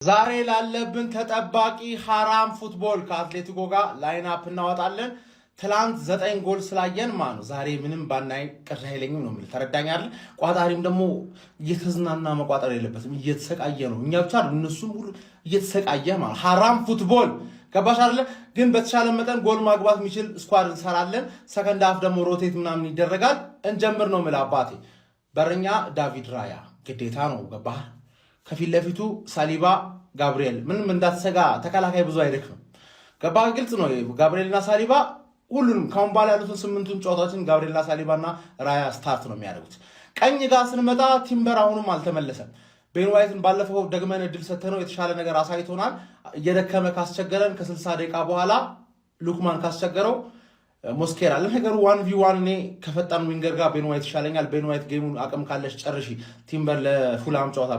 ዛሬ ላለብን ተጠባቂ ሐራም ፉትቦል ከአትሌቲኮ ጋር ላይን አፕ እናወጣለን። ትላንት 9 ጎል ስላየን ነው ዛሬ ምንም ባናይ ቅር አይለኝም ነው ማለት ተረዳኛል። ቋጣሪም ደግሞ እየተዝናና መቋጠር የለበትም እየተሰቃየ ነው። እኛ ብቻ እነሱም ሁሉ እየተሰቃየ ማለት ሐራም ፉትቦል ገባሽ አይደለ? ግን በተሻለ መጠን ጎል ማግባት የሚችል ስኳድ እንሰራለን። ሰከንድ ሃፍ ደግሞ ሮቴት ምናምን ይደረጋል። እንጀምር ነው ማለት አባቴ። በረኛ ዳቪድ ራያ ግዴታ ነው ገባህ? ከፊት ለፊቱ ሳሊባ ጋብሪኤል ምንም እንዳትሰጋ ተከላካይ ብዙ አይደክም ገባ ግልጽ ነው ጋብሪኤልና ሳሊባ ሁሉንም ካሁን በኋላ ያሉትን 8ቱን ጨዋታዎችን ጋብሪኤልና ሳሊባና ራያ ስታርት ነው የሚያደርጉት ቀኝ ጋር ስንመጣ ቲምበር አሁንም አልተመለሰም ቤን ዋይትን ባለፈው ደግመን እድል ሰተነው የተሻለ ነገር አሳይቶናል እየደከመ ካስቸገረን ከ60 ደቂቃ በኋላ ሉክማን ካስቸገረው ሞስኬራ ለነገሩ 1v1 እኔ ከፈጣን ዊንገር ጋር ቤን ዋይት ይሻለኛል ቤን ዋይት ጌሙን አቅም ካለሽ ጨርሺ ቲምበር ለፉላም ጨዋታ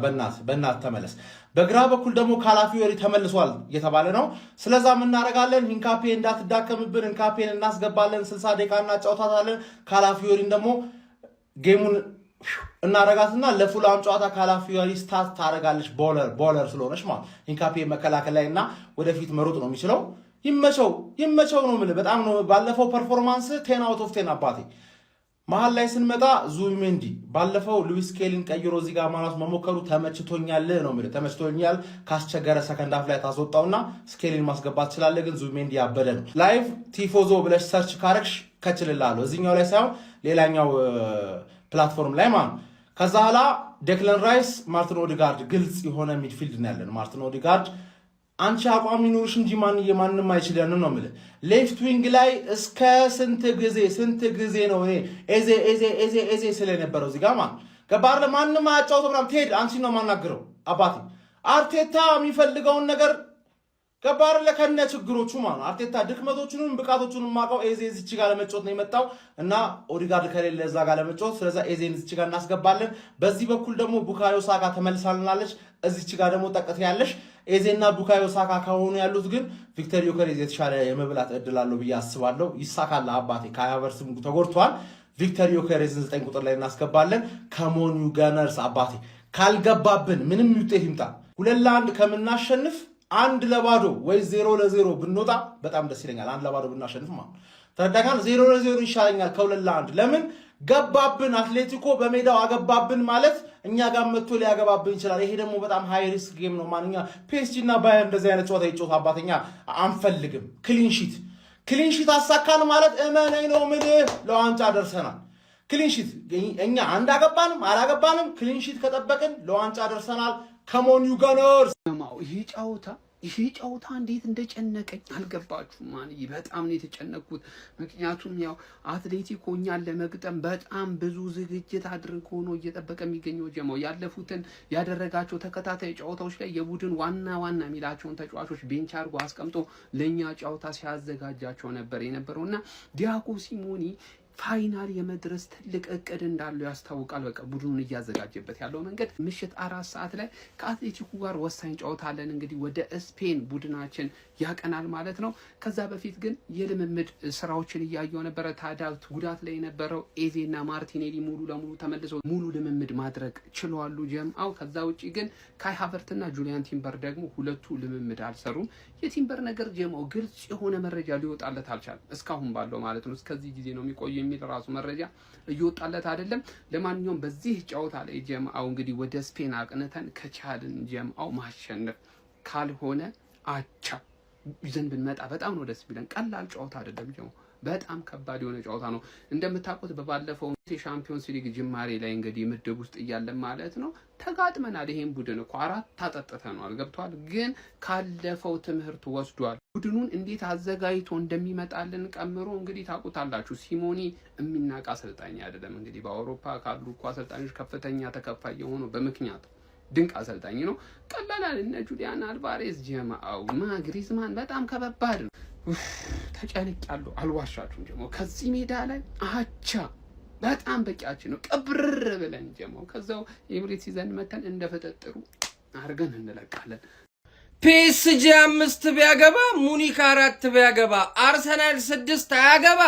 በእናት ተመለስ በግራ በኩል ደግሞ ካላፊዮሪ ተመልሷል እየተባለ ነው ስለዛ ምን እናደርጋለን ሂንካፔ እንዳትዳከምብን ሂንካፔን እናስገባለን 60 ደቂቃ እናጫውታታለን ካላፊዮሪን ደግሞ ጌሙን እናረጋትና ለፉላም ጨዋታ ካላፊዮሪ ስታርት ታረጋለች ቦለር ስለሆነች ማለት ሂንካፔ መከላከል ላይና ወደፊት መሮጥ ነው የሚችለው ይመቸው ነው ማለት በጣም ነው ባለፈው ፐርፎርማንስ 10 አውት ኦፍ 10 አባቴ መሃል ላይ ስንመጣ ዙቢሜንዲ ባለፈው ሉዊስ ስኬሊን ቀይሮ እዚህ ጋር ማራስ መሞከሩ ተመችቶኛል ነው ማለት ተመችቶኛል ካስቸገረ ሰከንድ ሃፍ ላይ ታስወጣውና ስኬሊን ማስገባት ይችላል ግን ዙቢሜንዲ ያበደ ነው ላይቭ ቲፎዞ ብለሽ ሰርች ካረክሽ ከችልላለው እዚህኛው ላይ ሳይሆን ሌላኛው ፕላትፎርም ላይ ማለት ከዛ ኋላ ዴክለን ራይስ ማርቲን ኦዲጋርድ ግልጽ የሆነ ሚድፊልድ ነው ያለን ማርቲን ኦዲጋርድ አንቺ አቋም ይኖርሽ እንጂ ማንንም አይችልም ነው ማለት ሌፍት ዊንግ ላይ እስከ ስንት ጊዜ ነው እኔ ኤዜ ስለነበረው እዚህ ጋር ማለት ገባር ለማንንም አጫውቶ ምናምን ትሄድ አንቺ ነው ማናገረው አባቴ አርቴታ የሚፈልገውን ነገር ገባር ለከነ ችግሮቹ ማለት አርቴታ ድክመቶቹንም ብቃቶቹንም ማቀው ኤዜ እዚህ ጋር ለመጫወት ነው የመጣው እና ኦዲጋርድ ከሌለ እዛ ጋር ለመጫወት ስለዛ ኤዜን እዚህ ጋር እናስገባለን በዚህ በኩል ደግሞ ቡካዮ ሳካ ተመልሳልናለች እዚህ ጋር ደግሞ ጠቀት ያለሽ ኤዜና ቡካዮ ሳካ ከሆኑ ያሉት ግን ቪክተር ዮከሬዝ የተሻለ የመብላት እድል አለው ብዬ አስባለሁ ይሳካል አባቴ ካያቨርስም ተጎድቷል ቪክተር ዮከሬዝ 9 ቁጥር ላይ እናስገባለን ከሞን ዩጋነርስ አባቴ ካልገባብን ምንም ውጤት ይምጣ 2-1 ከምናሸንፍ 1-0 ወይ 0-0 ብንወጣ በጣም ደስ ይለኛል 1-0 ብናሸንፍ ማለት ተረዳጋን 0-0 ይሻለኛል ከ2-1 ለምን ገባብን አትሌቲኮ በሜዳው አገባብን ማለት እኛ ጋር መጥቶ ሊያገባብን ይችላል ይሄ ደግሞ በጣም ሃይ ሪስክ ጌም ነው ማንኛ ፒኤስጂ እና ባየር እንደዚህ አይነት ጨዋታ ይጫወት አባተኛ አንፈልግም ክሊንሺት አሳካን ማለት እመነኝ ነው ምልህ ለዋንጫ ደርሰናል ክሊንሺት እኛ አንዳገባንም አላገባንም ክሊንሺት ከጠበቅን ለዋንጫ ደርሰናል ከሞን ዩጋነርስ ይሄ ጨዋታ እንዴት እንደጨነቀኝ አልገባችሁም ማለት በጣም ነው የተጨነቁት ምክንያቱም ያው አትሌቲኮ እኛን ለመግጠም በጣም ብዙ ዝግጅት አድርጎ ነው እየጠበቀ የሚገኘው ጀማው ያለፉትን ያደረጋቸው ተከታታይ ጨዋታዎች ላይ የቡድን ዋና ሚላቸውን ተጫዋቾች ቤንች አድርጎ አስቀምጦ ለኛ ጨዋታ ሲያዘጋጃቸው ነበር የነበረውና ዲያጎ ሲሞኒ ፋይናል የመድረስ ትልቅ እቅድ እንዳለው ያስታውቃል በቃ ቡድኑን እያዘጋጀበት ያለው መንገድ ምሽት 4 ሰዓት ላይ ከአትሌቲኮ ጋር ወሳኝ ጨዋታ አለን እንግዲህ ወደ ስፔን ቡድናችን ያቀናል ማለት ነው ከዛ በፊት ግን የልምምድ ስራዎችን እያየው ነበር ታዳት ጉዳት ላይ የነበረው ኤዜና ማርቲኔሊ ሙሉ ለሙሉ ተመልሰው ሙሉ ልምምድ ማድረግ ችለዋል ጀምአው ከዛ ውጪ ግን ካይ ሃቨርትና ጁሊያን ቲምበር ደግሞ ሁለቱ ልምምድ አልሰሩም የቲምበር ነገር ጀምአው ግልጽ የሆነ መረጃ ሊወጣለት አልቻለም እስካሁን ባለው ማለት ነው እስከዚህ ጊዜ ነው የሚቆየው የሚል ራሱ መረጃ እየወጣለት አይደለም ለማንኛውም በዚህ ጨዋታ ላይ ጀምአው እንግዲህ ወደ ስፔን አቅንተን ከቻልን ጀምአው ማሸነፍ ካልሆነ አቻ ይዘን ብንመጣ በጣም ነው ደስ ቢለን ቀላል ጨዋታ አይደለም ጀምአው በጣም ከባድ የሆነ ጨዋታ ነው እንደምታውቁት በባለፈው የሻምፒዮንስ ሊግ ጅማሬ ላይ እንግዲህ ምድብ ውስጥ እያለ ማለት ነው ተጋጥመናል ይሄን ቡድን እኮ 4 አጠጥተናል ገብቷል ግን ካለፈው ትምህርት ወስዷል ቡድኑን እንዴት አዘጋጅቶ እንደሚመጣልን ቀምሮ እንግዲህ ታውቁታላችሁ ሲሞኒ የሚናቃ አሰልጣኝ አይደለም እንግዲህ በአውሮፓ ካሉ እኮ አሰልጣኞች ከፍተኛ ተከፋይ የሆኑ በምክንያት ድንቅ አሰልጣኝ ነው ቀላል እነ ጁሊያን አልቫሬዝ ጀማአው ግሪዝማን በጣም ከባድ ነው ተጨንቄያለሁ አልዋሻችሁም ጀማው ከዚህ ሜዳ ላይ አቻ በጣም በቂያችን ነው ቀብርር ብለን ጀማው ከዛው ኤምሬትስ ይዘን መተን እንደፈጠጥሩ አርገን እንለቃለን ፒኤስጂ 5 ቢያገባ ሙኒክ 4 ቢያገባ አርሰናል 6 አያገባ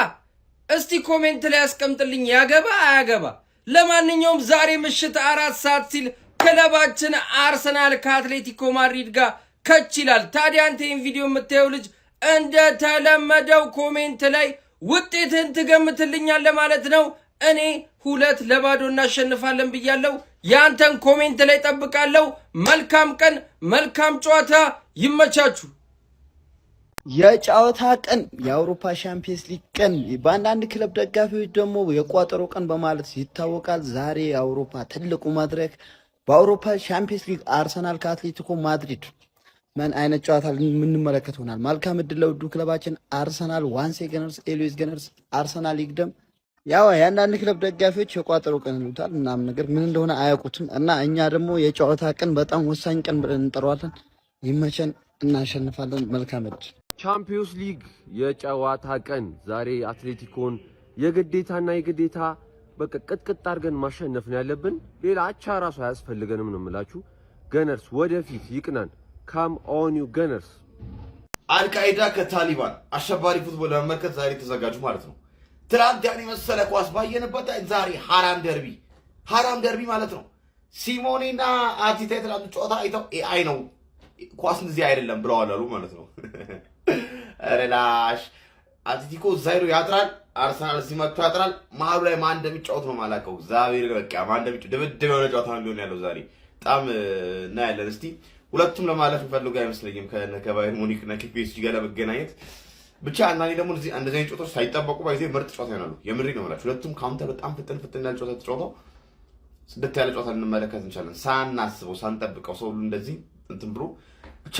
እስቲ ኮሜንት ላይ አስቀምጥልኝ ያገባ አያገባ ለማንኛውም ዛሬ ምሽት 4 ሰዓት ሲል ክለባችን አርሰናል ከአትሌቲኮ ማድሪድ ጋር ከች ይላል። ታዲያ አንተ ይህን ቪዲዮ የምታየው ልጅ እንደተለመደው ኮሜንት ላይ ውጤትን ትገምትልኛለህ ማለት ነው። እኔ 2-0 እናሸንፋለን ብያለሁ። ያንተን ኮሜንት ላይ ጠብቃለሁ። መልካም ቀን፣ መልካም ጨዋታ፣ ይመቻችሁ። የጨዋታ ቀን የአውሮፓ ሻምፒየንስ ሊግ ቀን በአንዳንድ ክለብ ደጋፊዎች ደግሞ የቋጠሮ ቀን በማለት ይታወቃል። ዛሬ የአውሮፓ ትልቁ መድረክ በአውሮፓ ሻምፒየንስ ሊግ አርሰናል ከአትሌቲኮ ማድሪድ ምን አይነት ጨዋታ የምንመለከት ሆናል። መልካም እድል ለውዱ ክለባችን አርሰናል። ዋንሴ ገነርስ ኤልዌስ ገነርስ አርሰናል ይግደም። ያው የአንዳንድ ክለብ ደጋፊዎች የቋጠሮ ቀን ይሉታል ምናምን ነገር ምን እንደሆነ አያውቁትም። እና እኛ ደግሞ የጨዋታ ቀን በጣም ወሳኝ ቀን ብለን እንጠራዋለን። ይመቸን፣ እናሸንፋለን። መልካም እድል። ቻምፒዮንስ ሊግ የጨዋታ ቀን ዛሬ አትሌቲኮን የግዴታ በቃ ቅጥቅጥ አድርገን ማሸነፍ ነው ያለብን። ሌላ አቻ ራሱ አያስፈልገንም ነው የምላችሁ። ገነርስ ወደፊት ይቅናን። ካም ኦን ዩ ገነርስ። አልቃይዳ ከታሊባን አሸባሪ ፉትቦል ለመመልከት ዛሬ ተዘጋጁ ማለት ነው። ትናንት ያን መሰለ ኳስ ባየንበት ዛሬ ሐራም ደርቢ ማለት ነው። ሲሞኔና አቲታ ትናንት ጨዋታ አይተው አይ ነው ኳስ እንደዚህ አይደለም ብለዋል አሉ ማለት ነው። ረላሽ አትሌቲኮ ዛይሮ ያጥራል፣ አርሰናል እዚህ መጥቶ ያጥራል። መሀሉ ላይ ማን እንደሚጫወት ነው ማላውቀው። እግዚአብሔር በቃ ማን እንደሚጫወት ድብድብ የሆነ ጨዋታ ነው ሊሆን ያለው ዛሬ። በጣም እናያለን። እስቲ ሁለቱም ለማለፍ ፈልገው አይመስለኝም ከባየር ሙኒክ እና ከፒኤስጂ ጋር ለመገናኘት ብቻ። አንዳንዴ ደግሞ እንደዚህ አይነት ጨዋታዎች ሳይጠበቁ ባይዜ ምርጥ ጨዋታ ይሆናሉ። የምሬ ነው የምላችሁ። ሁለቱም ካውንተር በጣም ፍጥን ያለ ጨዋታ ተጫውተው ስደት ያለ ጨዋታ እንመለከት እንችላለን። ሳናስበው ሳንጠብቀው ሰው ሁሉ እንደዚህ እንትን ብሎ ብቻ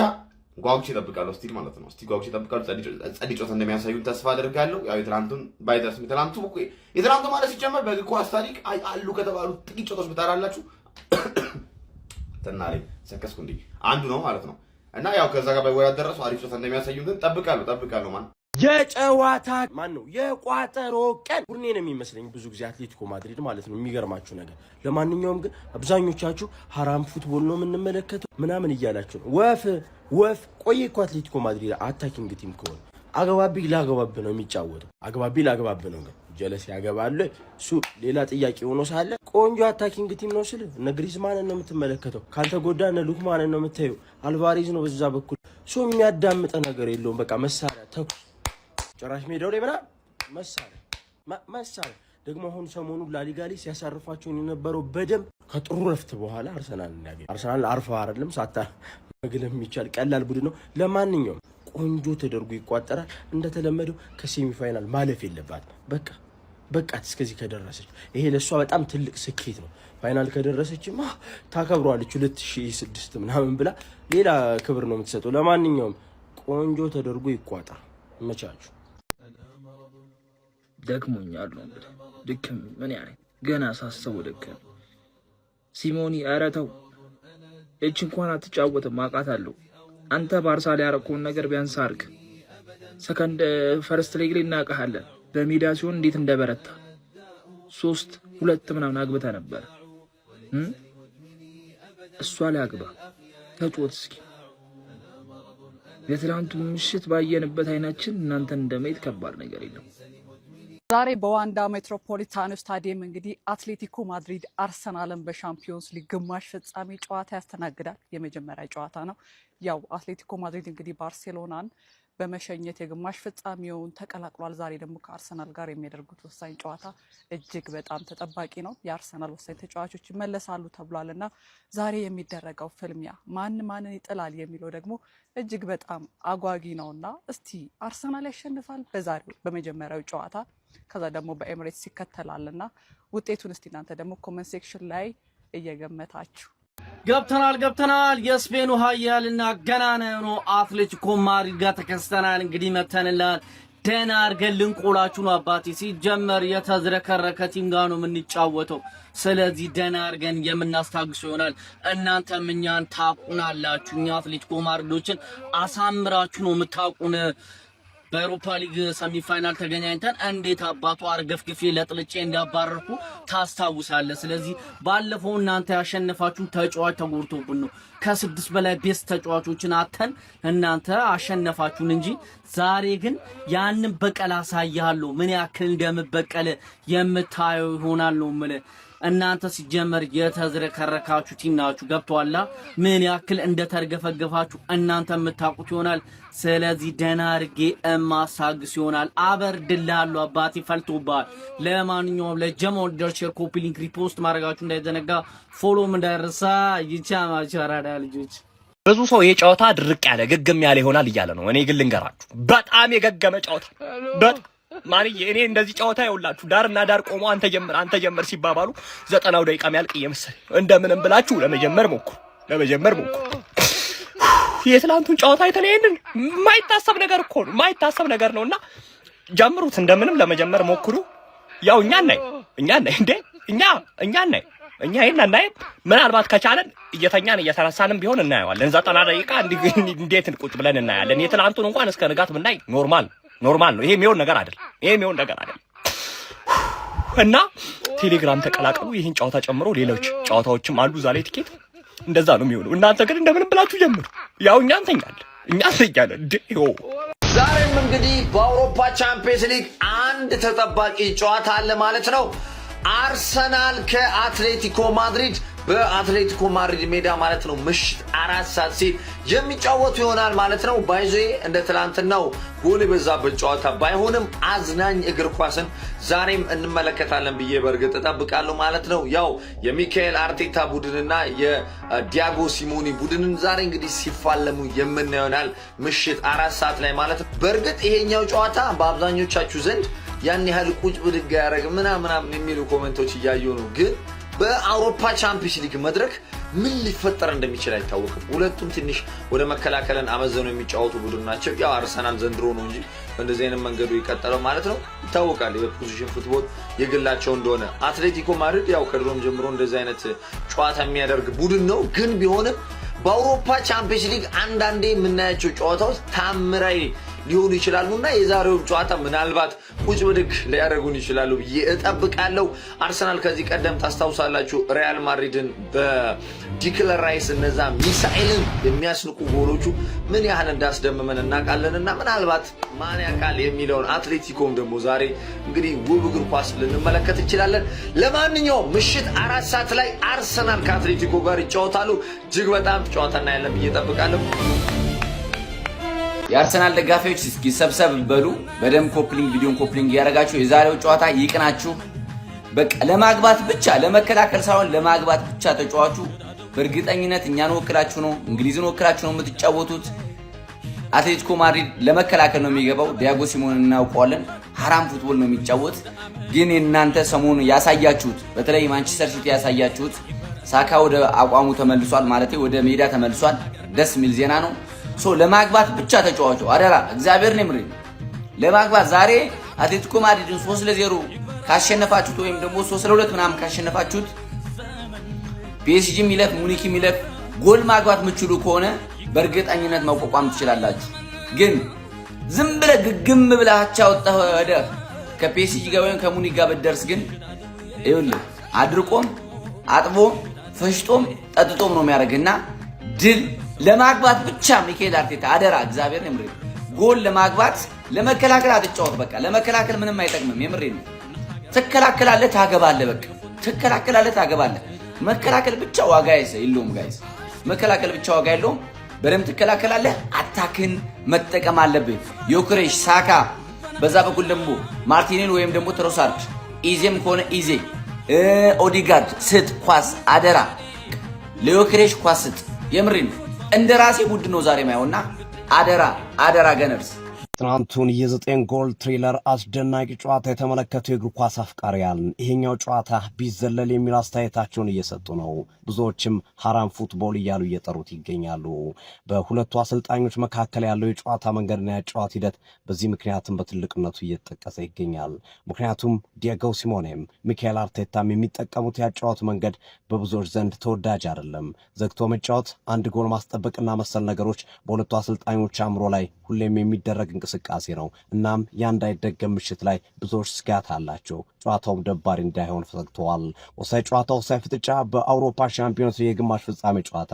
ጓጉቼ እጠብቃለሁ። ስቲል ማለት ነው። ጓጉቼ እጠብቃለሁ። ጸዲ ጨዋታ እንደሚያሳዩን ተስፋ አደርጋለሁ። ያው የትናንቱን ባይደርስም የትናንቱ ማለት ሲጀመር በእግር ኳስ ታሪክ አሉ ከተባሉ ጥቂት ጨዋታዎች ብታራላችሁ ተናሪ ሰከስኩ እንዴ አንዱ ነው ማለት ነው። እና ያው ከዛ ጋር ባይወዳደር ራሱ አሪፍ ጨዋታ እንደሚያሳዩን ግን ጠብቃለሁ ማለት የጨዋታ ነው የቋጠሮ ቀን ቡርኔ ነው የሚመስለኝ ብዙ ጊዜ አትሌቲኮ ማድሪድ ማለት ነው። የሚገርማችሁ ነገር ለማንኛውም ግን አብዛኞቻችሁ ሐራም ፉትቦል ነው የምንመለከተው ምናምን እያላችሁ ነው። ወፍ ቆይ እኮ አትሌቲኮ ማድሪድ አታኪንግ ቲም ከሆነ አገባቢ ላገባብ ነው የሚጫወተው። አገባቢ ላገባብ ነው ግን ጀለስ ያገባል እሱ ሌላ ጥያቄ ሆኖ ሳለ ቆንጆ አታኪንግ ቲም ነው ስል እነ ግሪዝማንን ነው የምትመለከተው። ካንተ ጎዳነ ሉክማንን ነው የምታየው። አልቫሬዝ ነው በዛ በኩል ሶ የሚያዳምጥ ነገር የለውም። በቃ መሳሪያ ተኩስ ጭራሽ ሜዳው ላይ መሳሪያ ደግሞ አሁን ሰሞኑ ላሊጋ ላይ ሲያሳርፋቸው የነበረው በደንብ ከጥሩ ረፍት በኋላ አርሰናል አርፋ አይደለም ሳታ መግለም የሚቻል ቀላል ቡድን ነው። ለማንኛውም ቆንጆ ተደርጎ ይቋጠራል። እንደተለመደው ከሴሚ ፋይናል ማለፍ የለባት በቃ እስከዚህ ከደረሰች ይሄ ለሷ በጣም ትልቅ ስኬት ነው። ፋይናል ከደረሰችማ ታከብሯለች 2006 ምናምን ብላ ሌላ ክብር ነው የምትሰጠው። ለማንኛውም ቆንጆ ተደርጎ ይቋጠር። መቻችሁ ደክሞኛል ነው እንግዲህ ድክም ምን ያህል ገና ሳስበው ደክም ሲሞኒ ኧረ ተው እቺ እንኳን አትጫወትም አውቃታለሁ። አንተ ባርሳ ላይ ያረከውን ነገር ቢያንስ አድርግ። ሰከንድ ፈርስት ሌግ ላይ እናውቃለን በሜዳ ሲሆን እንዴት እንደበረታ 3-2 ምናምን አግብታ ነበር። እሷ ላይ አግባ ተጫወት እስኪ። የትላንቱ ምሽት ባየንበት አይናችን እናንተን እንደማየት ከባድ ነገር የለም። ዛሬ በዋንዳ ሜትሮፖሊታኖ ስታዲየም እንግዲህ አትሌቲኮ ማድሪድ አርሰናልን በሻምፒዮንስ ሊግ ግማሽ ፍጻሜ ጨዋታ ያስተናግዳል። የመጀመሪያ ጨዋታ ነው። ያው አትሌቲኮ ማድሪድ እንግዲህ ባርሴሎናን በመሸኘት የግማሽ ፍጻሜውን ተቀላቅሏል። ዛሬ ደግሞ ከአርሰናል ጋር የሚያደርጉት ወሳኝ ጨዋታ እጅግ በጣም ተጠባቂ ነው። የአርሰናል ወሳኝ ተጫዋቾች ይመለሳሉ ተብሏልና ዛሬ የሚደረገው ፍልሚያ ማንን ይጥላል የሚለው ደግሞ እጅግ በጣም አጓጊ ነውና እስቲ አርሰናል ያሸንፋል በዛሬው በመጀመሪያው ጨዋታ፣ ከዛ ደግሞ በኤምሬትስ ይከተላልና ውጤቱን እስቲ እናንተ ደግሞ ኮሜንት ሴክሽን ላይ እየገመታችሁ ገብተናል። የስፔኑ ኃያልና ገናና ነው አትሌቲኮ ማድሪድ ጋር ተከስተናል። እንግዲህ መተንላል ደና አርገን ልንቆላችሁ ነው አባቴ። ሲጀመር የተዝረከረከ ቲም ጋር ነው የምንጫወተው። ስለዚህ ደና አርገን የምናስታግሰው ይሆናል። እናንተም እኛን ታቁናላችሁ። እኛ አትሌቲኮ ማድሪዶችን አሳምራችሁ ነው የምታቁን። በአውሮፓ ሊግ ሰሚፋይናል ተገናኝተን እንዴት አባቱ አርገፍግፌ ለጥልጬ እንዳባረርኩ ታስታውሳለህ። ስለዚህ ባለፈው እናንተ ያሸነፋችሁ ተጫዋች ተጎድቶብን ነው። ከ6 በላይ ቤስት ተጫዋቾችን አተን እናንተ አሸነፋችሁን እንጂ ዛሬ ግን ያንን በቀል አሳያለሁ። ምን ያክል እንደምበቀል የምታየው ይሆናል ነው ማለት እናንተ ሲጀመር የተዝረከረካችሁ ቲም ናችሁ። ገብቷላ ምን ያክል እንደተርገፈገፋችሁ እናንተ የምታውቁት ይሆናል። ስለዚህ ደህና አድርጌ እማሳግስ ይሆናል። አበርድልሃለሁ አባቴ ፈልቶብሃል። ለማንኛውም ለጀማል ሼር፣ ኮፒ ሊንክ፣ ሪፖስት ማድረጋችሁ እንዳይዘነጋ፣ ፎሎም እንዳይረሳ። ይቻማቻራዳ ልጆች ብዙ ሰው የጨዋታ ድርቅ ያለ ግግም ያለ ይሆናል እያለ ነው። እኔ ግን ልንገራችሁ በጣም የገገመ ጨዋታ በጣም ማንዬ እኔ እንደዚህ ጨዋታ ይውላችሁ ዳርና ዳር ቆሞ አንተ ጀመር ሲባባሉ 90 ደቂቃ የሚያልቅ እየመሰለኝ እንደምንም ብላችሁ ለመጀመር ሞክሩ። የትላንቱን ጨዋታ አይተነን የማይታሰብ ነገር እኮ ነው፣ የማይታሰብ ነገር ነውና ጀምሩት። እንደምንም ለመጀመር ሞክሩ። ያው እኛ እናይ ምናልባት ከቻለን እየተኛን እየተነሳንም ቢሆን እናየዋለን። 90 ደቂቃ እንዴት ቁጭ ብለን እናያለን? የትላንቱን እንኳን እስከ ንጋት ብናይ ኖርማል ነው። ይሄ የሚሆን ነገር አይደለም። እና ቴሌግራም ተቀላቀሉ። ይሄን ጨዋታ ጨምሮ ሌሎች ጨዋታዎችም አሉ ዛሬ ቲኬት እንደዛ ነው የሚሆነው። እናንተ ግን እንደምንም ብላችሁ ጀምሩ። ያው እኛ እንተኛለን። ዛሬም እንግዲህ በአውሮፓ ቻምፒየንስ ሊግ አንድ ተጠባቂ ጨዋታ አለ ማለት ነው። አርሰናል ከአትሌቲኮ ማድሪድ በአትሌቲኮ ማድሪድ ሜዳ ማለት ነው ምሽት 4 ሰዓት ሲል የሚጫወቱ ይሆናል ማለት ነው። ባይዞ እንደ ትላንትናው ጎል የበዛበት ጨዋታ ባይሆንም አዝናኝ እግር ኳስን ዛሬም እንመለከታለን ብዬ በእርግጥ እጠብቃለሁ ማለት ነው። ያው የሚካኤል አርቴታ ቡድንና የዲያጎ ሲሞኒ ቡድንን ዛሬ እንግዲህ ሲፋለሙ የምናየው ምሽት 4 ሰዓት ላይ ማለት ነው። በእርግጥ ይሄኛው ጨዋታ በአብዛኞቻችሁ ዘንድ ያን ያህል ቁጭ ብድግ ያደረግ ምናምን የሚሉ ኮሜንቶች እያዩ ነው። ግን በአውሮፓ ቻምፒየንስ ሊግ መድረክ ምን ሊፈጠር እንደሚችል አይታወቅም። ሁለቱም ትንሽ ወደ መከላከልን አመዘኑ የሚጫወቱ ቡድን ናቸው። ያው አርሰናል ዘንድሮ ነው እንጂ በእንደዚህ አይነት መንገዱ ይቀጥላል ማለት ነው። ይታወቃል የፖዚሽን ፉትቦል የግላቸው እንደሆነ። አትሌቲኮ ማድሪድ ያው ከድሮም ጀምሮ እንደዚህ አይነት ጨዋታ የሚያደርግ ቡድን ነው። ግን ቢሆንም በአውሮፓ ቻምፒየንስ ሊግ አንዳንዴ የምናያቸው ጨዋታዎች ታምራዊ ሊሆኑ ይችላሉና የዛሬው ጨዋታ ምናልባት ቁጭ ብድግ ሊያደርጉን ይችላሉ ብዬ እጠብቃለሁ። አርሰናል ከዚህ ቀደም ታስታውሳላችሁ ሪያል ማድሪድን በዲክለር ራይስ እነዛ ሚሳኤልን የሚያስንቁ ጎሎቹ ምን ያህል እንዳስደመመን እናውቃለንና ምናልባት ማን ያውቃል የሚለውን አትሌቲኮም ደግሞ ዛሬ እንግዲህ ውብ እግር ኳስ ልንመለከት እንችላለን። ለማንኛውም ምሽት 4 ሰዓት ላይ አርሰናል ከአትሌቲኮ ጋር ይጫወታሉ። እጅግ በጣም ጨዋታ እናያለን ብዬ እጠብቃለሁ። የአርሰናል ደጋፊዎች እስኪ ሰብሰብ በሉ በደም ኮፕሊንግ ቪዲዮን ኮፕሊንግ ያደርጋችሁ። የዛሬው ጨዋታ ይቅናችሁ። በቃ ለማግባት ብቻ ለመከላከል ሳይሆን ለማግባት ብቻ ተጫዋቹ። በእርግጠኝነት እኛን ወክላችሁ ነው እንግሊዝን ወክላችሁ ነው የምትጫወቱት። አትሌቲኮ ማድሪድ ለመከላከል ነው የሚገባው። ዲያጎ ሲሞን እናውቀዋለን። ሐራም ፉትቦል ነው የሚጫወት። ግን እናንተ ሰሞኑ ያሳያችሁት በተለይ ማንቸስተር ሲቲ ያሳያችሁት ሳካ ወደ አቋሙ ተመልሷል፣ ማለት ወደ ሜዳ ተመልሷል። ደስ የሚል ዜና ነው። ለማግባት ብቻ ተጫዋቹ አደራ እግዚአብሔር ነው ምሪ ለማግባት። ዛሬ አትሌቲኮ ማድሪድን 3-0 ካሸነፋችሁት ወይም ደግሞ 3-2 ምናምን ካሸነፋችሁት ፒኤስጂ ሚለፍ ሙኒክ ሚለፍ ጎል ማግባት የምትችሉ ከሆነ በእርግጠኝነት መቋቋም ትችላላችሁ። ግን ዝም ብለህ ግግም ብለህ አቻ ወጣህ ወደ ከፒኤስጂ ጋር ወይም ከሙኒክ ጋር በደርስ ግን ይኸውልህ አድርቆም አጥቦም ፈሽጦም ጠጥጦም ነው የሚያደርግና ድል ለማግባት ብቻ ሚካኤል አርቴታ አደራ እግዚአብሔር ነው ምሪ ጎል ለማግባት ለመከላከል አትጫወት። በቃ ለመከላከል ምንም አይጠቅምም። የምሬ ነው። ትከላከላለህ ታገባለህ። በቃ ትከላከላለህ ታገባለህ። መከላከል ብቻ ዋጋ የለውም ጋይስ። መከላከል ብቻ ዋጋ የለውም። በደምብ ትከላከላለህ። አታክን መጠቀም አለብህ። ዮክሬሽ ሳካ፣ በዛ በኩል ደግሞ ማርቲኔል ወይም ደግሞ ትሮሳርድ፣ ኢዜም ከሆነ ኢዜ፣ ኦዲጋርድ ስጥ ኳስ አደራ። ለዮክሬሽ ኳስ ስጥ። የምሬ ነው። እንደ ራሴ ቡድን ነው ዛሬ ማየውና አደራ ገነርስ። ትናንቱን የ9 ጎል ትሪለር አስደናቂ ጨዋታ የተመለከቱ የእግር ኳስ አፍቃሪያን ይሄኛው ጨዋታ ቢዘለል የሚል አስተያየታቸውን እየሰጡ ነው። ብዙዎችም ሐራም ፉትቦል እያሉ እየጠሩት ይገኛሉ። በሁለቱ አሰልጣኞች መካከል ያለው የጨዋታ መንገድና የጨዋታ ሂደት በዚህ ምክንያትም በትልቅነቱ እየተጠቀሰ ይገኛል። ምክንያቱም ዲያጎ ሲሞኔም ሚካኤል አርቴታም የሚጠቀሙት ያጨዋቱ መንገድ በብዙዎች ዘንድ ተወዳጅ አይደለም። ዘግቶ መጫወት፣ አንድ ጎል ማስጠበቅና መሰል ነገሮች በሁለቱ አሰልጣኞች አእምሮ ላይ ሁሌም የሚደረግ እንቅስቃሴ ነው። እናም ያ እንዳይደገም ምሽት ላይ ብዙዎች ስጋት አላቸው። ጨዋታውም ደባሪ እንዳይሆን ፈግተዋል። ወሳኝ ጨዋታ፣ ወሳኝ ፍጥጫ በአውሮፓ ሻምፒዮንስ የግማሽ ፍጻሜ ጨዋታ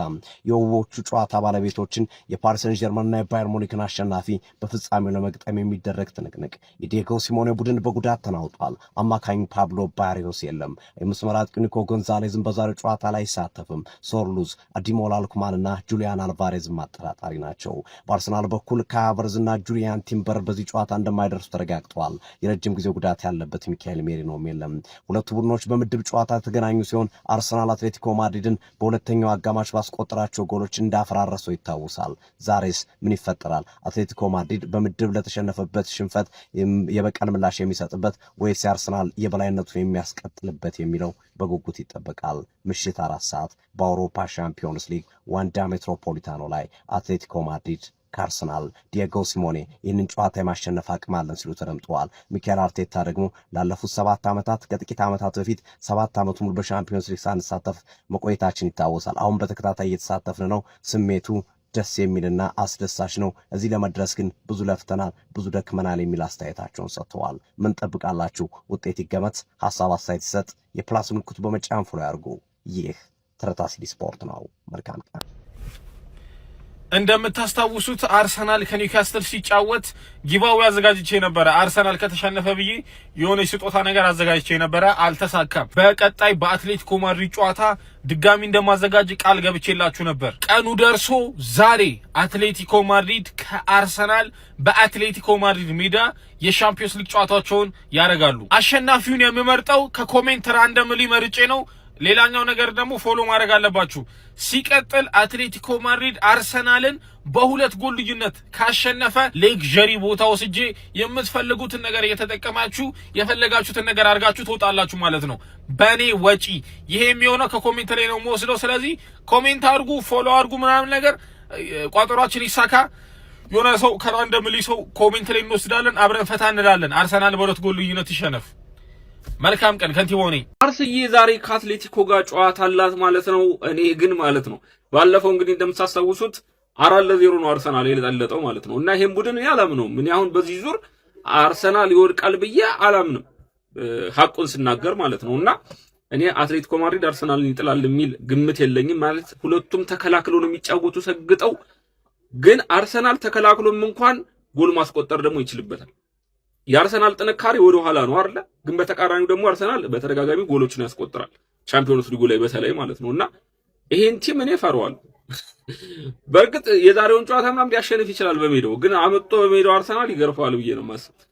የውቦቹ ጨዋታ ባለቤቶችን የፓሪስ ሰን ዠርመንና የባየር ሙኒክን አሸናፊ በፍጻሜው ለመግጠም የሚደረግ ትንቅንቅ። የዲየጎ ሲሞኔ ቡድን በጉዳት ተናውጧል። አማካኝ ፓብሎ ባሪዮስ የለም። የመስመር አጥቂው ኒኮ ጎንዛሌዝም በዛሬው ጨዋታ ላይ አይሳተፍም። ሶርሉዝ፣ አዲሞላ ሉክማንና ጁሊያን አልቫሬዝ አጠራጣሪ ናቸው። በአርሰናል በኩል ካይ ሃቨርትዝና ጁሊያን ቲምበር በዚህ ጨዋታ እንደማይደርሱ ተረጋግጠዋል። የረጅም ጊዜ ጉዳት ያለበት ሚካኤል ሜሪኖም የለም። ሁለቱ ቡድኖች በምድብ ጨዋታ የተገናኙ ሲሆን አርሰናል አትሌቲኮ ማድሪድን በሁለተኛው አጋማሽ ባስቆጠራቸው ጎሎች እንዳፈራረሰው ይታወሳል። ዛሬስ ምን ይፈጠራል? አትሌቲኮ ማድሪድ በምድብ ለተሸነፈበት ሽንፈት የበቀል ምላሽ የሚሰጥበት ወይስ የአርሰናል የበላይነቱን የሚያስቀጥልበት የሚለው በጉጉት ይጠበቃል። ምሽት 4 ሰዓት በአውሮፓ ሻምፒዮንስ ሊግ ዋንዳ ሜትሮፖሊታኖ ላይ አትሌቲኮ ማድሪድ ከአርሰናል። ዲየጎ ሲሞኔ ይህንን ጨዋታ የማሸነፍ አቅም አለን ሲሉ ተደምጠዋል። ሚካኤል አርቴታ ደግሞ ላለፉት 7 ዓመታት ከጥቂት ዓመታት በፊት 7 ዓመቱ ሙሉ በሻምፒዮንስ ሊግ ሳንሳተፍ መቆየታችን ይታወሳል። አሁን በተከታታይ እየተሳተፍን ነው። ስሜቱ ደስ የሚልና አስደሳች ነው። እዚህ ለመድረስ ግን ብዙ ለፍተናል፣ ብዙ ደክመናል የሚል አስተያየታቸውን ሰጥተዋል። ምን ጠብቃላችሁ? ውጤት ይገመት፣ ሀሳብ አስተያየት ይሰጥ፣ የፕላስ ምልክቱ በመጫን ፎሎ ያድርጉ። ይህ ትረታ ሲቲ ስፖርት ነው። መልካም ቀን። እንደምታስታውሱት አርሰናል ከኒውካስትል ሲጫወት ጊባዊ አዘጋጅቼ ነበረ። አርሰናል ከተሸነፈ ብዬ የሆነ ስጦታ ነገር አዘጋጅቼ ነበረ፣ አልተሳካም። በቀጣይ በአትሌቲኮ ማድሪድ ጨዋታ ድጋሚ እንደማዘጋጅ ቃል ገብቼላችሁ ነበር። ቀኑ ደርሶ ዛሬ አትሌቲኮ ማድሪድ ከአርሰናል በአትሌቲኮ ማድሪድ ሜዳ የሻምፒዮንስ ሊግ ጨዋታቸውን ያደርጋሉ። አሸናፊውን የሚመርጠው ከኮሜንት ራንደምሊ መርጬ ነው። ሌላኛው ነገር ደግሞ ፎሎ ማድረግ አለባችሁ። ሲቀጥል አትሌቲኮ ማድሪድ አርሰናልን በ2 ጎል ልዩነት ካሸነፈ ሌክዠሪ ቦታ ወስጄ የምትፈልጉትን ነገር እየተጠቀማችሁ የፈለጋችሁትን ነገር አድርጋችሁ ትወጣላችሁ ማለት ነው፣ በኔ ወጪ። ይሄ የሚሆነው ከኮሜንት ላይ ነው የምወስደው። ስለዚህ ኮሜንት አድርጉ፣ ፎሎ አድርጉ፣ ምናምን ነገር ቋጠሯችን ይሳካ። የሆነ ሰው ከራንደምሊ ሰው ኮሜንት ላይ እንወስዳለን፣ አብረን ፈታ እንላለን። አርሰናል በ2 ጎል ልዩነት ይሸነፍ። መልካም ቀን። ከንቲባው ነኝ። አርስዬ ዛሬ ከአትሌቲኮ ጋር ጨዋታ አላት ማለት ነው። እኔ ግን ማለት ነው ባለፈው እንግዲህ እንደምታስታውሱት 4-0 ነው አርሰናል የለጠለጠው ማለት ነው። እና ይሄን ቡድን አላምነውም። ምን አሁን በዚህ ዙር አርሰናል ይወድቃል ብዬ አላምንም፣ ሐቁን ስናገር ማለት ነው። እና እኔ አትሌቲኮ ማድሪድ አርሰናልን ይጥላል የሚል ግምት የለኝም። ማለት ሁለቱም ተከላክሎ ነው የሚጫወቱ ሰግጠው። ግን አርሰናል ተከላክሎም እንኳን ጎል ማስቆጠር ደግሞ ይችልበታል። የአርሰናል ጥንካሬ ወደ ኋላ ነው አይደል? ግን በተቃራኒው ደግሞ አርሰናል በተደጋጋሚ ጎሎችን ያስቆጥራል፣ ቻምፒዮንስ ሊጉ ላይ በተለይ ማለት ነውና ይሄን ቲም እኔ ፈራዋለሁ። በእርግጥ የዛሬውን ጨዋታ ምናምን ሊያሸንፍ ይችላል በሜዳው፣ ግን አመጣ በሜዳው አርሰናል ይገርፋል ብዬ ነው የማስበው።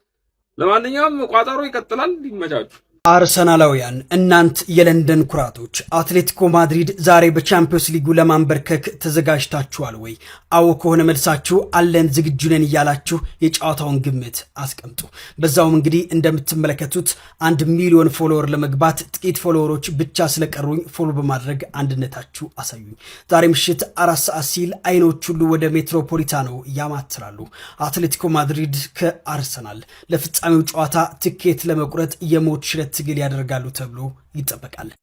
ለማንኛውም ቋጠሮ ይቀጥላል። ይመቻችሁ። አርሰናላውያን እናንት የለንደን ኩራቶች አትሌቲኮ ማድሪድ ዛሬ በቻምፒዮንስ ሊጉ ለማንበርከክ ተዘጋጅታችኋል ወይ? አዎ ከሆነ መልሳችሁ አለን ዝግጁ ነን እያላችሁ የጨዋታውን ግምት አስቀምጡ። በዛውም እንግዲህ እንደምትመለከቱት 1 ሚሊዮን ፎሎወር ለመግባት ጥቂት ፎሎወሮች ብቻ ስለቀሩኝ ፎሎ በማድረግ አንድነታችሁ አሳዩኝ። ዛሬ ምሽት 4 ሰዓት ሲል አይኖች ሁሉ ወደ ሜትሮፖሊታኖ ያማትራሉ። አትሌቲኮ ማድሪድ ከአርሰናል ለፍጻሜው ጨዋታ ትኬት ለመቁረጥ የሞት ሽረት ትግል ያደርጋሉ ተብሎ ይጠበቃል።